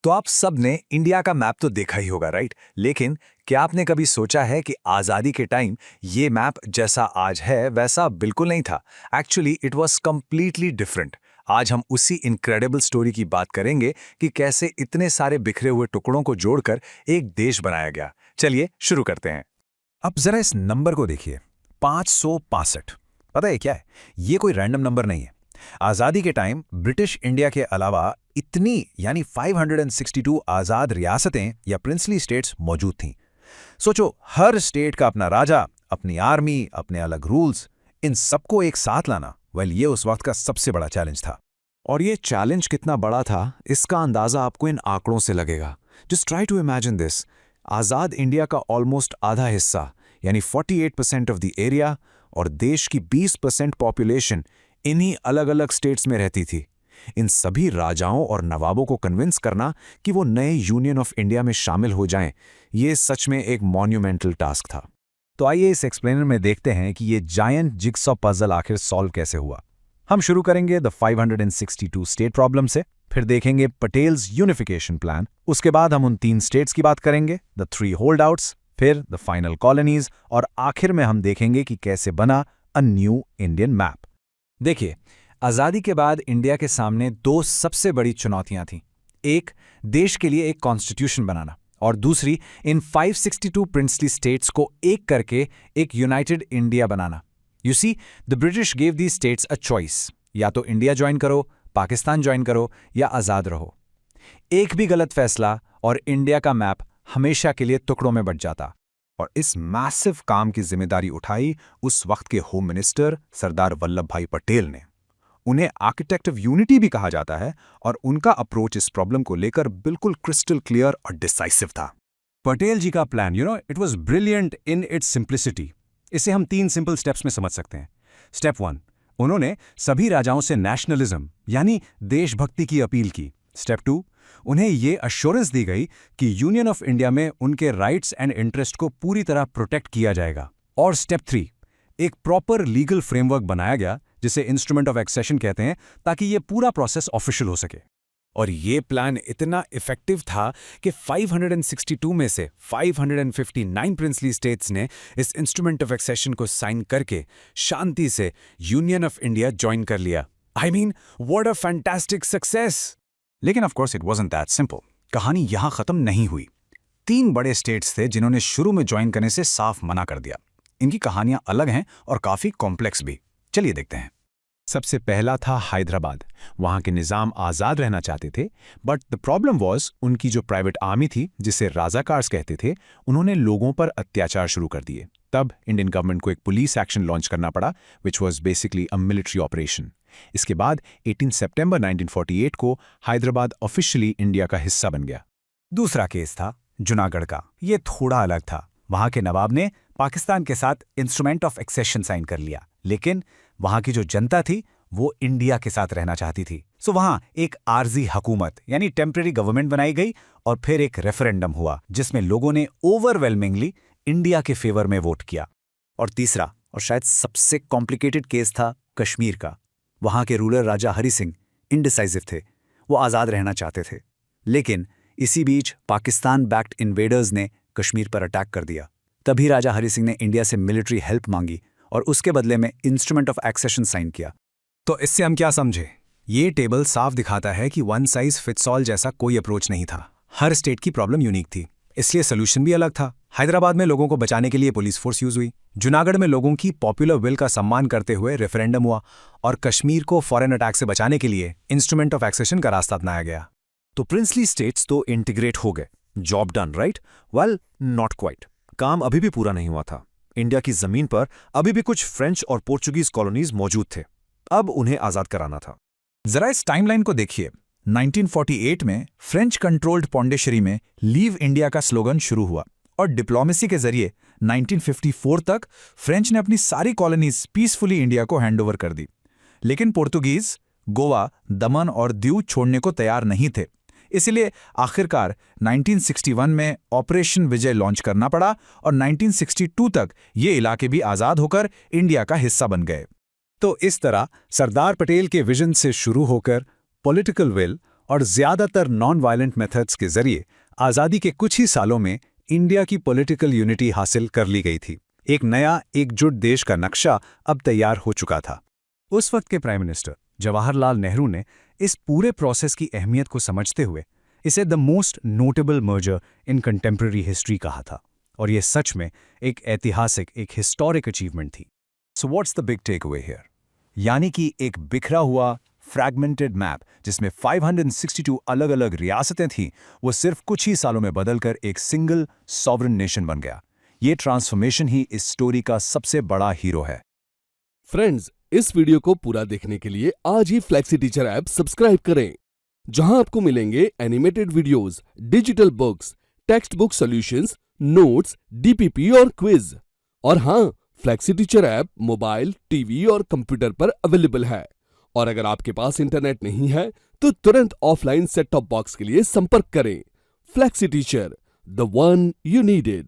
तो आप सब ने इंडिया का मैप तो देखा ही होगा, राइट? लेकिन क्या आपने कभी सोचा है कि आज़ादी के टाइम ये मैप जैसा आज है वैसा बिल्कुल नहीं था। Actually it was completely different. आज हम उसी इनक्रेडिबल स्टोरी की बात करेंगे कि कैसे इतने सारे बिखरे हुए टुकड़ों को जोड़कर एक देश बनाया गया। चलिए शुरू करते हैं। अब जरा इस नंबर को देखिए, 565। पता है क्या है? ये कोई रैंडम नंबर नहीं है। आज़ादी के टाइम ब्रिटिश इंडिया के अलावा इतनी यानी 562 आज़ाद रियासतें या प्रिंसली स्टेट्स मौजूद थीं। सोचो, हर स्टेट का अपना राजा, अपनी आर्मी, अपने अलग रूल्स, इन सबको एक साथ लाना, वेल ये उस वक्त का सबसे बड़ा चैलेंज था। और ये चैलेंज कितना बड़ा था, इसका अंदाजा आपको इन आंकड़ों से लगेगा। Just try to imagine this. आज़ाद इंडिया का ऑलमोस्ट आधा हिस्सा यानी 48% ऑफ द एरिया और देश की 20% पॉपुलेशन इन्हीं अलग अलग स्टेट्स में रहती थी। इन सभी राजाओं और नवाबों को कन्विंस करना कि वो नए यूनियन ऑफ इंडिया में शामिल हो जाएं, ये सच में एक मॉन्यूमेंटल टास्क था। तो आइए इस एक्सप्लेनर में देखते हैं कि ये जायंट जिगसॉ पजल आखिर सॉल्व कैसे हुआ। हम शुरू करेंगे द 562 स्टेट प्रॉब्लम से, फिर देखेंगे पटेल्स यूनिफिकेशन प्लान, उसके बाद हम उन 3 स्टेट्स की बात करेंगे, द 3 होल्ड आउट्स, फिर द फाइनल कॉलोनीज, और आखिर में हम देखेंगे कि कैसे बना अ न्यू इंडियन मैप। देखिए, आज़ादी के बाद इंडिया के सामने 2 सबसे बड़ी चुनौतियां थीं। एक, देश के लिए एक कॉन्स्टिट्यूशन बनाना, और दूसरी, इन 562 प्रिंसली स्टेट्स को एक करके एक यूनाइटेड इंडिया बनाना। You see, the British gave the states a choice, या तो इंडिया ज्वाइन करो, पाकिस्तान ज्वाइन करो, या आज़ाद रहो। एक भी गलत फैसला और इंडिया का मैप हमेशा के लिए टुकड़ों में बंट जाता। और इस मैसिव काम की जिम्मेदारी उठाई उस वक्त के होम मिनिस्टर सरदार वल्लभ भाई पटेल ने। उन्हें आर्किटेक्ट ऑफ यूनिटी भी कहा जाता है, और उनका अप्रोच इस प्रॉब्लम को लेकर बिल्कुल क्रिस्टल क्लियर और डिसाइसिव था। पटेल जी का plan, it was brilliant in its simplicity. इसे हम 3 सिंपल स्टेप्स में समझ सकते हैं। स्टेप 1, उन्होंने सभी राजाओं से नेशनलिज्म यानी देशभक्ति की अपील की। स्टेप 2, उन्हें ये अश्योरेंस दी गई कि यूनियन ऑफ इंडिया में उनके राइट्स एंड इंटरेस्ट को पूरी तरह प्रोटेक्ट किया जाएगा। और स्टेप 3, एक प्रॉपर लीगल फ्रेमवर्क बनाया गया जिसे इंस्ट्रूमेंट ऑफ एक्सेशन कहते हैं, ताकि ये पूरा प्रोसेस ऑफिशियल हो सके। और ये प्लान इतना इफेक्टिव था कि 562 में से 559 प्रिंसली स्टेट्स ने इस इंस्ट्रूमेंट ऑफ एक्सेशन को साइन करके शांति से यूनियन ऑफ इंडिया ज्वाइन कर लिया। I mean, what a fantastic success! लेकिन of course it wasn't that simple. कहानी यहां खत्म नहीं हुई। 3 बड़े स्टेट्स थे जिन्होंने शुरू में ज्वाइन करने से साफ मना कर दिया। इनकी कहानियां अलग हैं और काफी कॉम्प्लेक्स भी। चलिए देखते हैं। सबसे पहला था हैदराबाद। वहां के निजाम आज़ाद रहना चाहते थे, बट द प्रॉब्लम वाज उनकी जो प्राइवेट आर्मी थी, जिसे राजाकार्स कहते थे, उन्होंने लोगों पर अत्याचार शुरू कर दिए। तब इंडियन गवर्नमेंट को एक पुलिस एक्शन लॉन्च करना पड़ा, which was basically a military operation. इसके बाद 18 सितंबर 1948 को हैदराबाद ऑफिशियली इंडिया का हिस्सा बन गया। दूसरा केस था जूनागढ़ का। ये थोड़ा अलग था। वहां के नवाब ने पाकिस्तान के साथ इंस्ट्रूमेंट ऑफ एक्सेशन साइन कर लिया, लेकिन वहां की जो जनता थी वो इंडिया के साथ रहना चाहती थी। सो वहां एक आर्जी हुकूमत यानी टेम्परेरी गवर्नमेंट बनाई गई, और फिर एक रेफरेंडम हुआ जिसमें लोगों ने ओवरवेलमिंगली इंडिया के फेवर में वोट किया। और तीसरा और शायद सबसे कॉम्प्लिकेटेड केस था कश्मीर का। वहां के रूलर राजा हरि सिंह इंडिसाइसिव थे। वो आज़ाद रहना चाहते थे, लेकिन इसी बीच पाकिस्तान बैक्ड इन्वेडर्स ने कश्मीर पर अटैक कर दिया। तभी राजा हरि सिंह ने इंडिया से मिलिट्री हेल्प मांगी और उसके बदले में इंस्ट्रूमेंट ऑफ एक्सेशन साइन किया। तो इससे हम क्या समझे? ये टेबल साफ दिखाता है कि वन साइज फिट्स ऑल जैसा कोई अप्रोच नहीं था। हर स्टेट की प्रॉब्लम यूनिक थी, इसलिए सोल्यूशन भी अलग था। हैदराबाद में लोगों को बचाने के लिए पुलिस फोर्स यूज हुई, जूनागढ़ में लोगों की पॉपुलर विल का सम्मान करते हुए रेफरेंडम हुआ, और कश्मीर को फॉरेन अटैक से बचाने के लिए इंस्ट्रूमेंट ऑफ एक्सेशन का रास्ता अपनाया गया। तो प्रिंसली स्टेट्स तो इंटीग्रेट हो गए, job done, right? Well, not quite. काम अभी भी पूरा नहीं हुआ था। इंडिया की जमीन पर अभी भी कुछ फ्रेंच और पोर्चुगीज कॉलोनीज मौजूद थे। अब उन्हें आजाद कराना था। जरा इस टाइमलाइन को देखिए। 1948 में फ्रेंच कंट्रोल्ड पौंडीचेरी में लीव इंडिया का स्लोगन शुरू हुआ, और डिप्लोमेसी के जरिए 1954 तक फ्रेंच ने अपनी सारी कॉलोनीज पीसफुली इंडिया को हैंडओवर कर दी। लेकिन पोर्तुगीज गोवा, दमन और दीव छोड़ने को तैयार नहीं थे। इसलिए आखिरकार 1961 में ऑपरेशन विजय लॉन्च करना पड़ा, और 1962 तक ये इलाके भी आज़ाद होकर इंडिया का हिस्सा बन गए। तो इस तरह सरदार पटेल के विजन से शुरू होकर पॉलिटिकल विल और ज्यादातर नॉन वायलेंट मेथड्स के जरिए आज़ादी के कुछ ही सालों में इंडिया की पॉलिटिकल यूनिटी हासिल कर ली गई थी। एक नया एकजुट देश का नक्शा अब तैयार हो चुका था। उस वक्त के प्राइम मिनिस्टर जवाहरलाल नेहरू ने इस पूरे प्रोसेस की अहमियत को समझते हुए इसे the most notable merger in contemporary history कहा था, और ये सच में एक ऐतिहासिक, एक हिस्टोरिक अचीवमेंट थी। So what's the big tech away here? यानी कि एक बिखरा हुआ फ्रैगमेंटेड मैप जिसमें 562 अलग अलग रियासतें थीं, वो सिर्फ कुछ ही सालों में बदलकर एक सिंगल सॉवरेन नेशन बन गया। ये ट्रांसफॉर्मेशन ही इस स्टोरी का सबसे बड़ा हीरो है। फ्रेंड्स, इस वीडियो को पूरा देखने के लिए आज ही फ्लेक्सी टीचर ऐप सब्सक्राइब करें, जहां आपको मिलेंगे animated videos, digital books, text book solutions, notes, DPP और क्विज। और हाँ, flexi teacher app mobile, TV और कंप्यूटर पर अवेलेबल है। और अगर आपके पास इंटरनेट नहीं है तो तुरंत ऑफलाइन सेट टॉप बॉक्स के लिए संपर्क करें। Flexi teacher, the one you needed.